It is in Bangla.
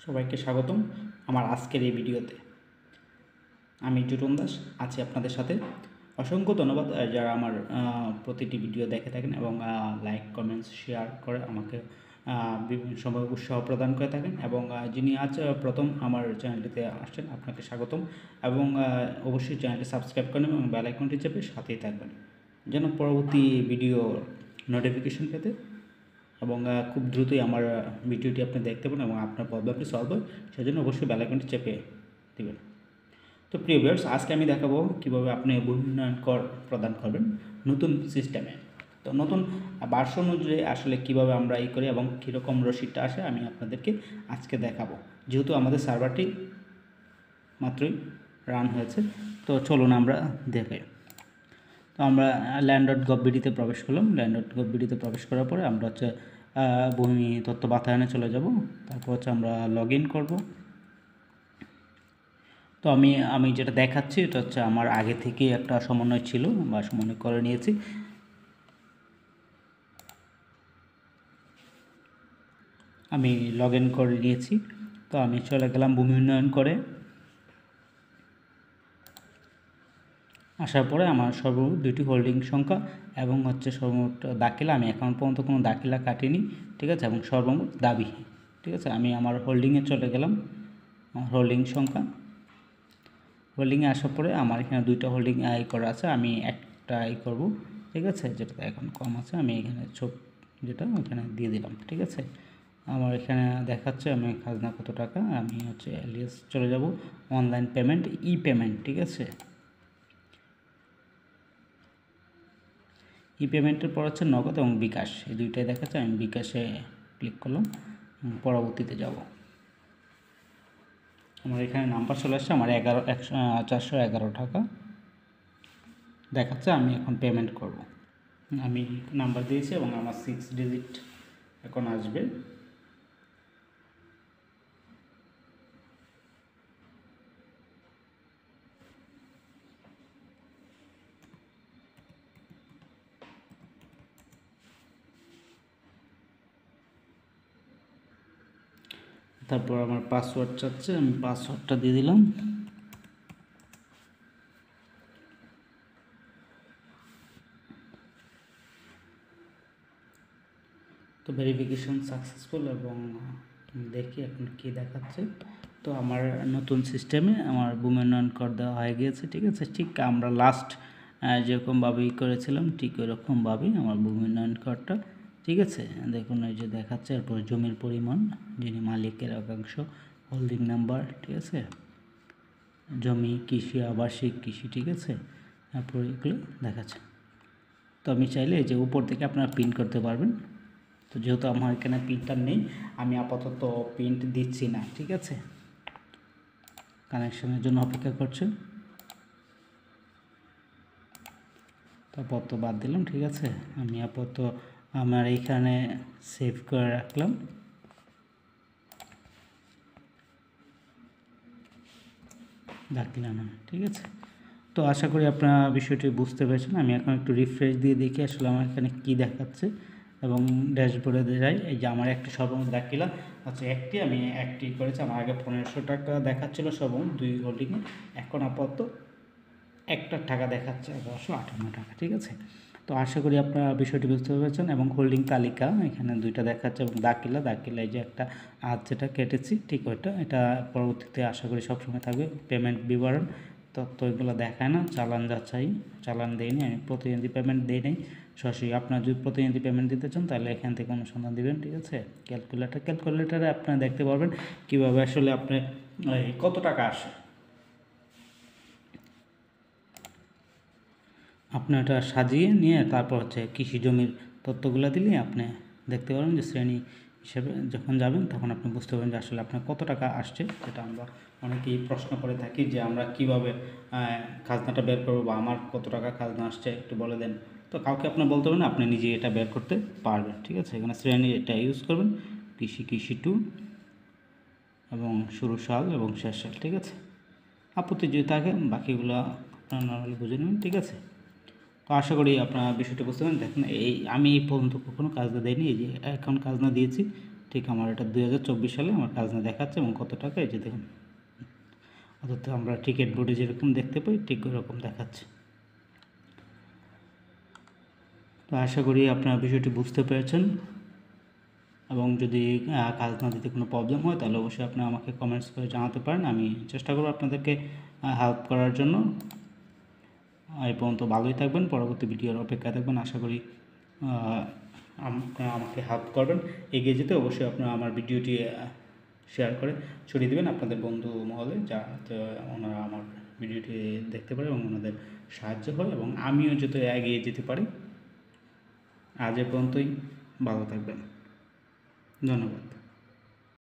সবাইকে স্বাগতম আমার আজকের এই ভিডিওতে। আমি জুটন দাস আছি আপনাদের সাথে। অসংখ্য ধন্যবাদ যারা আমার প্রতিটি ভিডিও দেখে থাকেন এবং লাইক কমেন্টস শেয়ার করে আমাকে বিভিন্ন সময় উৎসাহ প্রদান করে থাকেন। এবং যিনি আজ প্রথম আমার চ্যানেলটিতে আসছেন আপনাকে স্বাগতম। এবং অবশ্যই চ্যানেলটি সাবস্ক্রাইব করেন এবং বেল আইকনটি চেপে সাথেই থাকবেন যেন পরবর্তী ভিডিও নোটিফিকেশন পেতে এবং খুব দ্রুতই আমার ভিডিওটি আপনি দেখতে পাবেন এবং আপনার প্রবলেমটি সলভ হয়, সেজন্য অবশ্যই বেল আইকনটি চেপে দেবেন। তো প্রিয় ভিউয়ার্স, আজকে আমি দেখাবো কীভাবে আপনি ভূমি উন্নয়ন কর প্রদান করবেন নতুন সিস্টেমে। তো নতুন ভার্সন অনুযায়ী আসলে কীভাবে আমরা এই করি এবং কীরকম রসিদটা আসে আমি আপনাদেরকে আজকে দেখাবো, যেহেতু আমাদের সার্ভারটি মাত্রই রান হয়েছে। তো চলুন আমরা দেখাই। তো আমরা land.gov.bd প্রবেশ করলাম। land.gov.bd প্রবেশ করার পরে আমরা হচ্ছে ভূমি তথ্য বাতায়নে চলে যাব। তারপর হচ্ছে আমরা লগ ইন করবো। তো আমি যেটা দেখাচ্ছি এটা হচ্ছে আমার আগে থেকেই একটা সমন্বয় ছিল বা সমন্বয় করে নিয়েছি। আমি লগ ইন করে নিয়েছি। তো আমি চলে গেলাম ভূমি উন্নয়ন করে। আসার পরে আমার সর্বমোট 2টি হোল্ডিং সংখ্যা এবং হচ্ছে সর্বমোট দাখিলা, আমি এখন পর্যন্ত কোনো দাখিলা কাটিনি, ঠিক আছে, এবং সর্বমোট দাবি, ঠিক আছে। আমি আমার হোল্ডিংয়ে চলে গেলাম। আমার হোল্ডিং সংখ্যা, হোল্ডিংয়ে আসার পরে আমার এখানে 2টা হোল্ডিং আই করা আছে, আমি একটা আই করব, ঠিক আছে, যেটা এখন কম আছে আমি এখানে যেটা ওখানে দিয়ে দিলাম, ঠিক আছে। আমার এখানে দেখাচ্ছে আমি খাজনা কত টাকা, আমি হচ্ছে এলিয়াস চলে যাব, অনলাইন পেমেন্ট, ই পেমেন্ট, ঠিক আছে। ই পেমেন্টের পর হচ্ছে নগদ এবং বিকাশ, এই দুইটাই দেখাচ্ছে। আমি বিকাশে ক্লিক করলাম, পরবর্তীতে যাব। আমার এখানে নাম্বার চলে আসছে, আমার 411 টাকা দেখাচ্ছে। আমি এখন পেমেন্ট করব। আমি নাম্বার দিয়েছি এবং আমার 6 ডিজিট এখন আসবে। তারপর আমার পাসওয়ার্ড চাচ্ছে, আমি পাসওয়ার্ডটা দিয়ে দিলাম। তো ভেরিফিকেশন সাকসেসফুল এবং দেখি এখন কি দেখাচ্ছে। তো আমার নতুন সিস্টেমে আমার ভূমি উন্নয়ন কর দেওয়া হয়ে গিয়েছে, ঠিক আছে। ঠিক আমরা লাস্ট যেরকমভাবেই করেছিলাম ঠিক ওরকমভাবেই আমার ভূমি উন্নয়ন করটা, ঠিক আছে। দেখুন এই যে দেখাচ্ছে, এরপর জমির পরিমাণ, যিনি মালিকের একাংশ, হোল্ডিং নাম্বার, ঠিক আছে, জমি, কৃষি, আবাসিক কৃষি, ঠিক আছে, তারপর এগুলো দেখাচ্ছে। তো আমি চাইলে এই যে উপর থেকে আপনারা প্রিন্ট করতে পারবেন। তো যেহেতু আমার এখানে প্রিন্টার নেই, আমি আপাতত প্রিন্ট দিচ্ছি না, ঠিক আছে। কানেকশনের জন্য অপেক্ষা করছে। তারপর তো বাদ দিলাম, ঠিক আছে। আমি আপাতত আমার এইখানে সেভ করে রাখলাম। দাখিলানামা, ঠিক আছে। তো আশা করি আপনারা বিষয়টি বুঝতে পেরেছেন। আমি এখন একটু রিফ্রেশ দিয়ে দেখি আসলে আমার এখানে কী দেখাচ্ছে এবং ড্যাশবোর্ডে যাই। এই যে আমার একটি সর্বমোট দাখিলা আচ্ছা আমি একটি করেছি। আমার আগে 1500 টাকা দেখাচ্ছিল সর্বমোট 2 হোল্ডিংয়ে, এখন আপাতত একটা টাকা দেখাচ্ছে 1158 টাকা, ঠিক আছে। তো আশা করি আপনারা বিষয়টি বুঝতে পেরেছেন। এবং হোল্ডিং তালিকা এখানে 2টা দেখাচ্ছে এবং দাখিলা এই যে একটা আজ যেটা কেটেছি, ঠিক ওইটা, এটা পরবর্তীতে আশা করি সবসময় থাকবে। পেমেন্ট বিবরণ তথ্য এগুলো দেখায় না। চালান যাচাই, চালান দেয়নি, আমি প্রতিনিধি পেমেন্ট দিই নাই সরাসরি। আপনারা যদি প্রতিনিধি পেমেন্ট দিতে চান তাহলে এখান থেকে অনুসন্ধান দেবেন, ঠিক আছে। ক্যালকুলেটারে আপনারা দেখতে পারবেন কীভাবে আসলে আপনি কত টাকা আসে। আপনি এটা সাজিয়ে নিয়ে তারপর হচ্ছে কৃষি জমির তথ্যগুলো দিলে আপনি দেখতে পারবেন যে শ্রেণী হিসেবে যখন যাবেন তখন আপনি বুঝতে পারবেন যে আসলে আপনার কত টাকা আসছে। যেটা আমরা অনেকেই প্রশ্ন করে থাকি যে আমরা কিভাবে খাজনাটা বের করবো বা আমার কত টাকা খাজনা আসছে একটু বলে দেন। তো কাউকে আপনি বলতে পারবেন, আপনি নিজে এটা বের করতে পারবেন, ঠিক আছে। এখানে শ্রেণী এটা ইউজ করবেন, কৃষি 2 এবং শুরু সাল এবং শেষ সাল, ঠিক আছে। আপত্তি যদি থাকে বাকিগুলো আপনারা নর্মালি বুঝে নেবেন, ঠিক আছে। তো আশা করি আপনারা বিষয়টি বুঝতে পারেন। দেখেন আমি এই পর্যন্ত কখনো কাজনা দেয়নি, এই যে এখন কাজনা দিয়েছি, ঠিক আমার এটা 2024 সালে আমার খাজনা দেখাচ্ছে এবং কত টাকা এই যে দেখুন, অর্থাৎ আমরা টিকিট বোর্ডে যেরকম দেখতে পাই ঠিক ওরকম দেখাচ্ছে। তো আশা করি আপনারা বিষয়টি বুঝতে পেরেছেন, এবং যদি খাজনা দিতে কোনো প্রবলেম হয় তাহলে অবশ্যই আপনারা আমাকে কমেন্টস করে জানাতে পারেন। আমি চেষ্টা করব আপনাদেরকে হেল্প করার জন্য। এই পর্যন্ত ভালোই থাকবেন, পরবর্তী ভিডিওর অপেক্ষায় থাকবেন। আশা করি আপনারা আমাকে হেল্প করবেন এগিয়ে যেতে। অবশ্যই আপনারা আমার ভিডিওটি শেয়ার করে ছড়িয়ে দেবেন আপনাদের বন্ধু মহলে, যাতে ওনারা আমার ভিডিওটি দেখতে পারে এবং ওনাদের সাহায্য হয় এবং আমিও যাতে এগিয়ে যেতে পারি। আজ এ পর্যন্তই, ভালো থাকবেন, ধন্যবাদ।